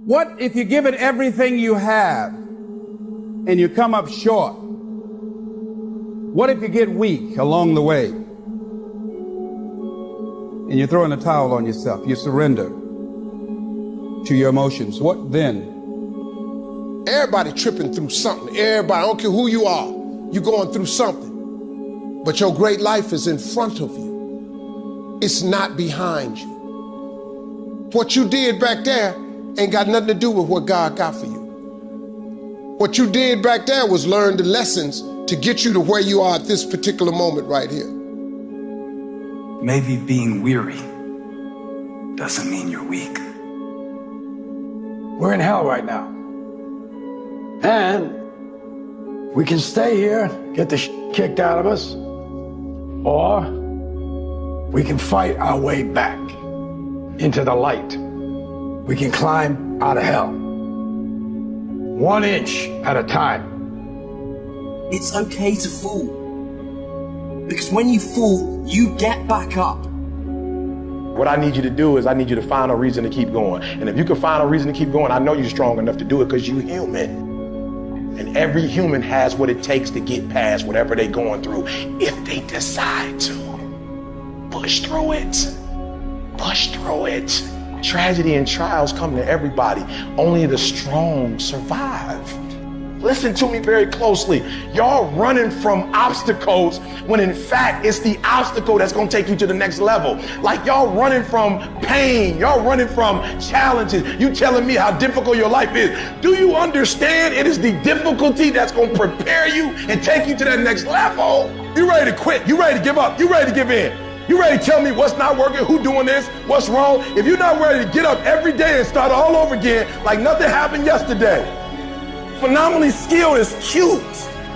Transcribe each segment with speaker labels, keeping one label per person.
Speaker 1: What if you give it everything you have and you come up short? What if you get weak along the way and you throw in the towel on yourself? You surrender to your emotions. What then?
Speaker 2: Everybody tripping through something. Everybody, I don't care who you are, you're going through something. But your great life is in front of you. It's not behind you. What you did back there ain't got nothing to do with what God got for you. What you did back there was learn the lessons to get you to where you are at this particular moment right here.
Speaker 3: Maybe being weary doesn't mean you're weak.
Speaker 4: We're in hell right now. And we can stay here, get the kicked out of us, or we can fight our way back into the light. We can climb out of hell, 1 inch at a time.
Speaker 5: It's okay to fall, because when you fall, you get back up.
Speaker 6: What I need you to do is I need you to find a reason to keep going. And if you can find a reason to keep going, I know you're strong enough to do it because you're human. And every human has what it takes to get past whatever they're going through if they decide to. Push through it. Push through it. Tragedy and trials come to everybody. Only the strong survive. Listen to me very closely. Y'all running from obstacles when in fact it's the obstacle that's gonna take you to the next level. Like y'all running from pain, y'all running from challenges. You telling me how difficult your life is. Do you understand it is the difficulty that's gonna prepare you and take you to that next level? You ready to quit, you ready to give up, you ready to give in. You ready to tell me what's not working, who doing this, what's wrong? If you're not ready to get up every day and start all over again like nothing happened yesterday. Phenomenally skilled is cute,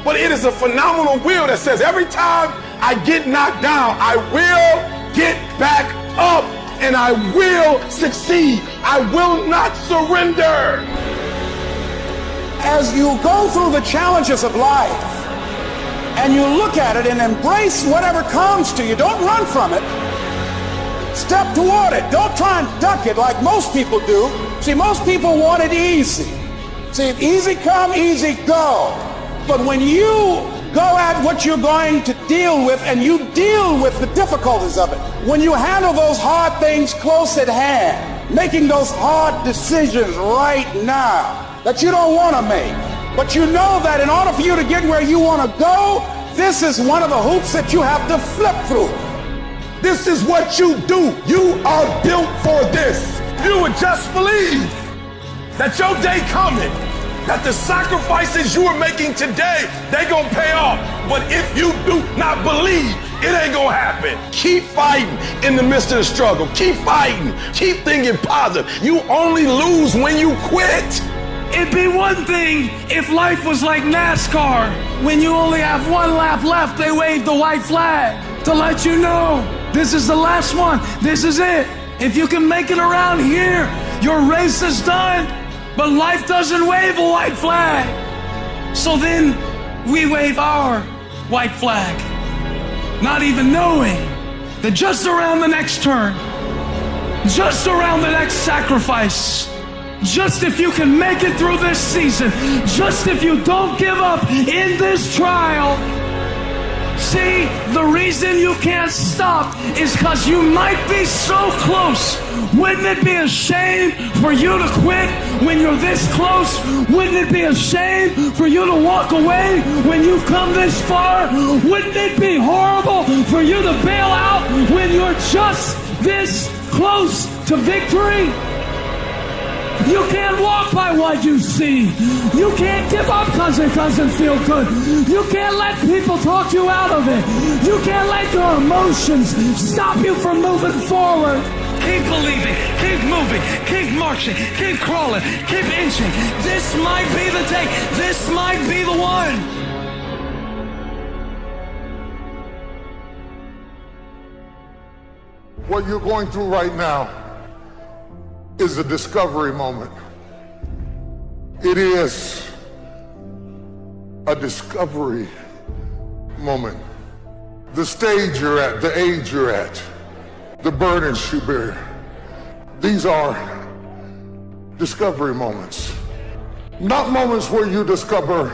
Speaker 6: but it is a phenomenal will that says every time I get knocked down, I will get back up and I will succeed. I will not surrender.
Speaker 1: As you go through the challenges of life and you look at it and embrace whatever comes to you, don't run from it. Step toward it. Don't try and duck it like most people do. See, most people want it easy. See, easy come, easy go. But when you go at what you're going to deal with and you deal with the difficulties of it, when you handle those hard things close at hand, making those hard decisions right now that you don't want to make, but you know that in order for you to get where you want to go, this is one of the hoops that you have to flip through.
Speaker 2: This is what you do. You are built for this.
Speaker 6: You would just believe that your day coming, that the sacrifices you are making today, they gonna pay off. But if you do not believe, it ain't gonna happen. Keep fighting in the midst of the struggle. Keep fighting. Keep thinking positive. You only lose when you quit.
Speaker 7: It'd be one thing if life was like NASCAR. When you only have one lap left, they wave the white flag to let you know this is the last one. This is it. If you can make it around here, your race is done. But life doesn't wave a white flag. So then we wave our white flag, not even knowing that just around the next turn, just around the next sacrifice, just if you can make it through this season, just if you don't give up in this trial. See, the reason you can't stop is because you might be so close. Wouldn't it be a shame for you to quit when you're this close? Wouldn't it be a shame for you to walk away when you've come this far? Wouldn't it be horrible for you to bail out when you're just this close to victory? You can't walk by what you see. You can't give up because it doesn't feel good. You can't let people talk you out of it. You can't let your emotions stop you from moving forward.
Speaker 8: Keep believing, keep moving, keep marching, keep crawling, keep inching. This might be the day. This might be the one.
Speaker 9: What you're going through right now is a discovery moment. It is a discovery moment. The stage you're at, the age you're at, the burdens you bear, these are discovery moments. Not moments where you discover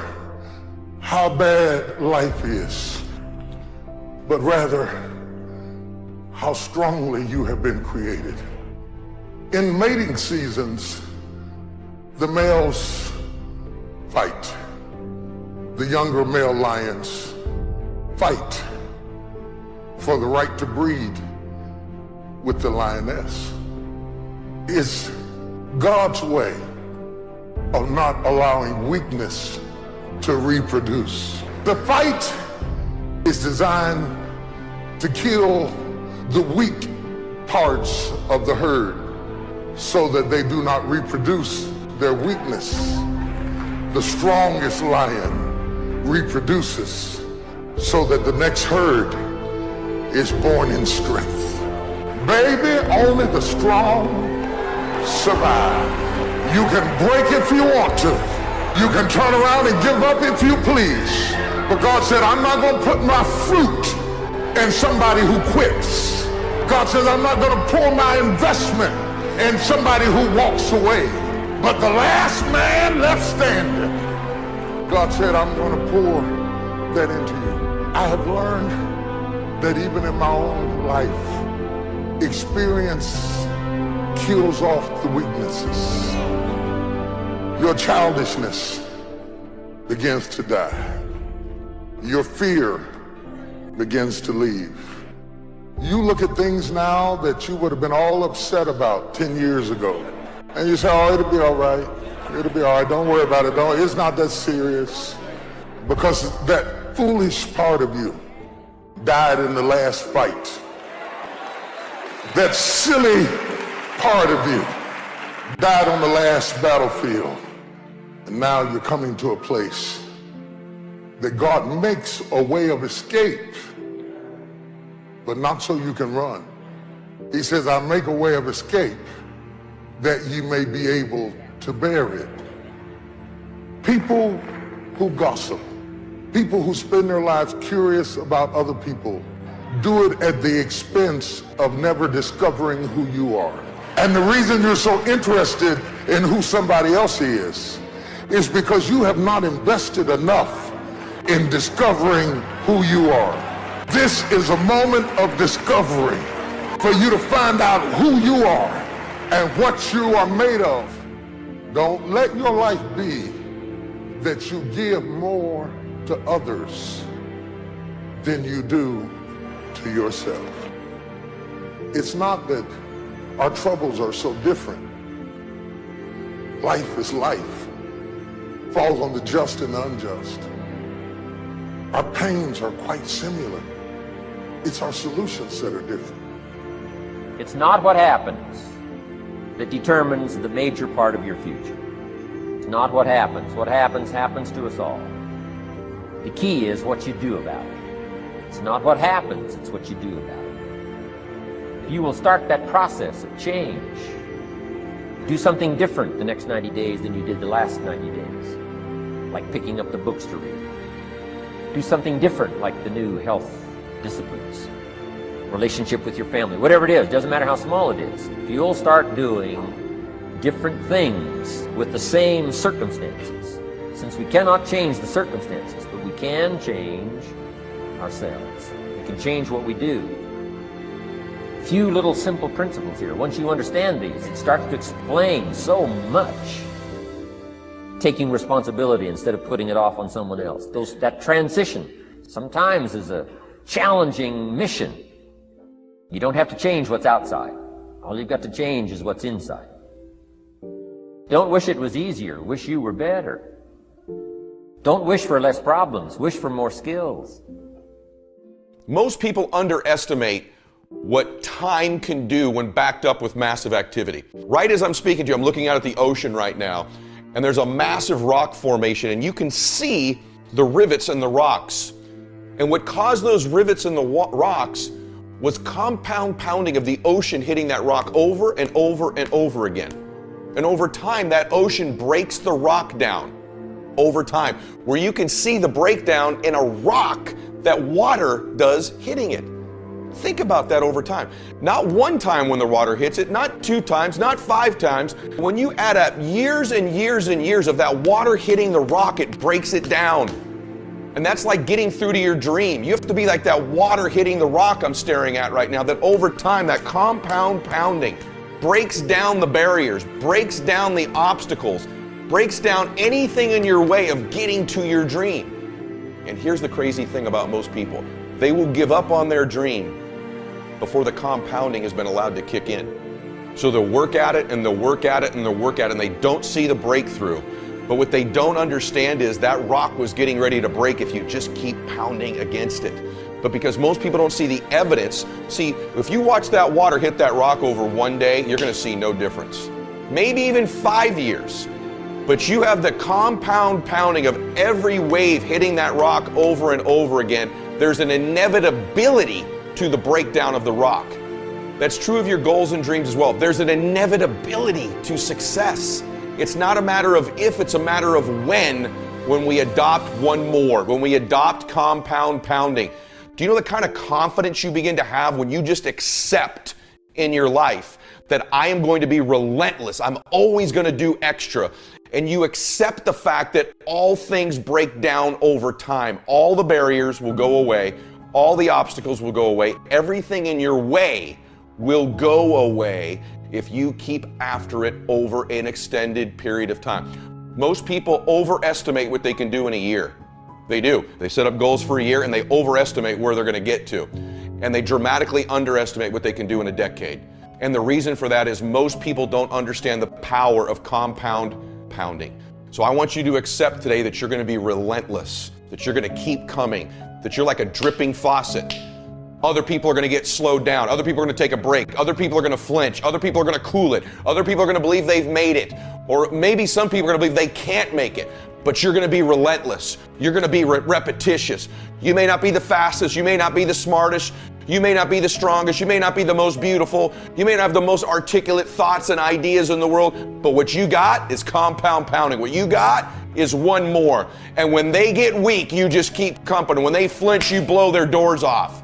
Speaker 9: how bad life is, but rather how strongly you have been created. In mating seasons, the males fight. The younger male lions fight for the right to breed with the lioness. It's God's way of not allowing weakness to reproduce. The fight is designed to kill the weak parts of the herd so that they do not reproduce their weakness. The strongest lion reproduces so that the next herd is born in strength. Baby, only the strong survive. You can break if you want to. You can turn around and give up if you please. But God said, I'm not going to put my fruit in somebody who quits. God says, I'm not going to pour my investment in somebody who walks away. But the last man left standing, God said, I'm going to pour that into you. I have learned that even in my own life, experience kills off the weaknesses. Your childishness begins to die. Your fear begins to leave. You look at things now that you would have been all upset about 10 years ago. And you say, oh, it'll be all right. It'll be all right. Don't worry about it. It's not that serious. Because that foolish part of you died in the last fight. That silly part of you died on the last battlefield. And now you're coming to a place that God makes a way of escape, but not so you can run. He says, I'll make a way of escape that ye may be able to bear it. People who gossip, people who spend their lives curious about other people, do it at the expense of never discovering who you are. And the reason you're so interested in who somebody else is because you have not invested enough in discovering who you are. This is a moment of discovery for you to find out who you are and what you are made of. Don't let your life be that you give more to others than you do to yourself. It's not that our troubles are so different. Life is life. Falls on the just and the unjust. Our pains are quite similar. It's our solutions that are different.
Speaker 10: It's not what happens that determines the major part of your future. It's not what happens. What happens, happens to us all. The key is what you do about it. It's not what happens, it's what you do about it. If you will start that process of change, do something different the next 90 days than you did the last 90 days, like picking up the books to read. Do something different, like the new health disciplines, relationship with your family, whatever it is, doesn't matter how small it is. If you'll start doing different things with the same circumstances, since we cannot change the circumstances, but we can change ourselves. We can change what we do. Few little simple principles here. Once you understand these, it starts to explain so much. Taking responsibility instead of putting it off on someone else. That transition sometimes is a challenging mission. You don't have to change what's outside. All you've got to change is what's inside. Don't wish it was easier. Wish you were better. Don't wish for less problems. Wish for more skills.
Speaker 11: Most people underestimate what time can do when backed up with massive activity. Right as I'm speaking to you, I'm looking out at the ocean right now, and there's a massive rock formation, and you can see the rivets in the rocks. And what caused those rivets in the rocks was compound pounding of the ocean hitting that rock over and over and over again. And over time, that ocean breaks the rock down over time, where you can see the breakdown in a rock that water does hitting it. Think about that over time. Not one time when the water hits it, not 2 times, not 5 times. When you add up years and years and years of that water hitting the rock, it breaks it down. And that's like getting through to your dream. You have to be like that water hitting the rock I'm staring at right now, that over time, that compound pounding breaks down the barriers, breaks down the obstacles, breaks down anything in your way of getting to your dream. And here's the crazy thing about most people. They will give up on their dream before the compounding has been allowed to kick in. So they'll work at it and they'll work at it and they'll work at it and they don't see the breakthrough. But what they don't understand is that rock was getting ready to break if you just keep pounding against it. But because most people don't see the evidence, see, if you watch that water hit that rock over one day, you're going to see no difference. Maybe even 5 years. But you have the compound pounding of every wave hitting that rock over and over again. There's an inevitability to the breakdown of the rock. That's true of your goals and dreams as well. There's an inevitability to success. It's not a matter of if, it's a matter of when we adopt one more, when we adopt compound pounding. Do you know the kind of confidence you begin to have when you just accept in your life that I am going to be relentless, I'm always going to do extra, and you accept the fact that all things break down over time. All the barriers will go away, all the obstacles will go away, everything in your way will go away if you keep after it over an extended period of time. Most people overestimate what they can do in a year. They do. They set up goals for a year and they overestimate where they're going to get to. And they dramatically underestimate what they can do in a decade. And the reason for that is most people don't understand the power of compound pounding. So I want you to accept today that you're going to be relentless, that you're going to keep coming, that you're like a dripping faucet. Other people are going to get slowed down. Other people are going to take a break. Other people are going to flinch. Other people are going to cool it. Other people are going to believe they've made it. Or maybe some people are going to believe they can't make it. But you're going to be relentless. You're going to be repetitious. You may not be the fastest. You may not be the smartest. You may not be the strongest. You may not be the most beautiful. You may not have the most articulate thoughts and ideas in the world. But what you got is compound pounding. What you got is one more. And when they get weak, you just keep company. When they flinch, you blow their doors off.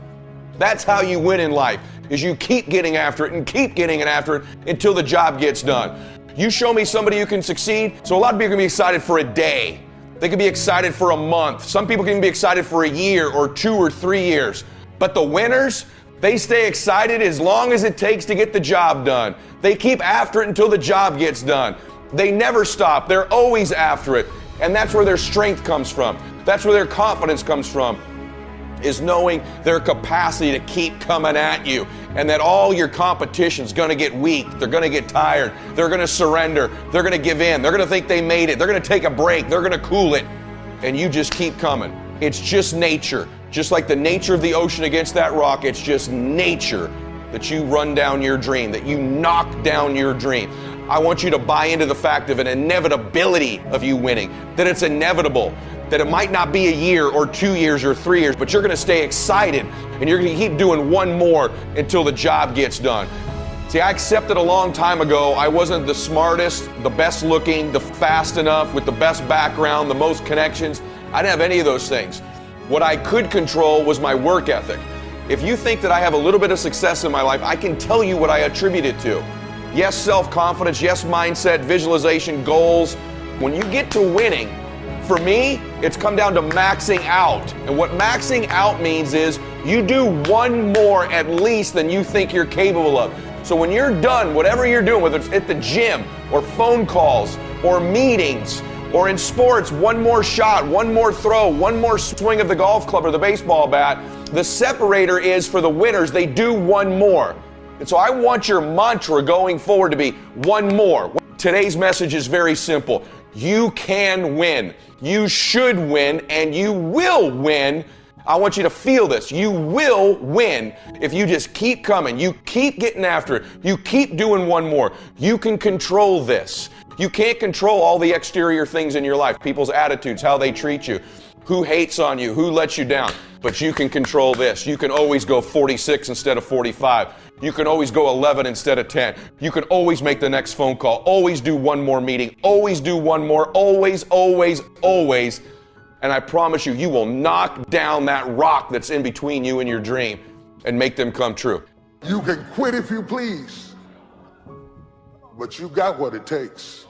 Speaker 11: That's how you win in life, is you keep getting after it and keep getting after it until the job gets done. You show me somebody who can succeed. So a lot of people can be excited for a day. They can be excited for a month. Some people can be excited for a year or 2 or 3 years. But the winners, they stay excited as long as it takes to get the job done. They keep after it until the job gets done. They never stop. They're always after it. And that's where their strength comes from. That's where their confidence comes from, is knowing their capacity to keep coming at you, and that all your competition's gonna get weak, they're gonna get tired, they're gonna surrender, they're gonna give in, they're gonna think they made it, they're gonna take a break, they're gonna cool it, and you just keep coming. It's just nature. Just like the nature of the ocean against that rock, it's just nature that you run down your dream, that you knock down your dream. I want you to buy into the fact of an inevitability of you winning, that it's inevitable, that it might not be a year or 2 years or 3 years, but you're going to stay excited and you're going to keep doing one more until the job gets done. See, I accepted a long time ago I wasn't the smartest, the best looking, the fast enough, with the best background, the most connections. I didn't have any of those things. What I could control was my work ethic. If you think that I have a little bit of success in my life, I can tell you what I attribute it to. Yes, self-confidence, yes, mindset, visualization, goals. When you get to winning, for me, it's come down to maxing out. And what maxing out means is you do one more at least than you think you're capable of. So when you're done, whatever you're doing, whether it's at the gym or phone calls or meetings or in sports, one more shot, one more throw, one more swing of the golf club or the baseball bat, the separator is for the winners, they do one more. And so I want your mantra going forward to be one more. Today's message is very simple. You can win. You should win, and you will win. I want you to feel this. You will win if you just keep coming. You keep getting after it. You keep doing one more. You can control this. You can't control all the exterior things in your life, people's attitudes, how they treat you, who hates on you, who lets you down. But you can control this. You can always go 46 instead of 45. You can always go 11 instead of 10. You can always make the next phone call. Always do one more meeting. Always do one more. Always, always, always. And I promise you, you will knock down that rock that's in between you and your dream. and make them come true.
Speaker 9: You can quit if you please, but you got what it takes.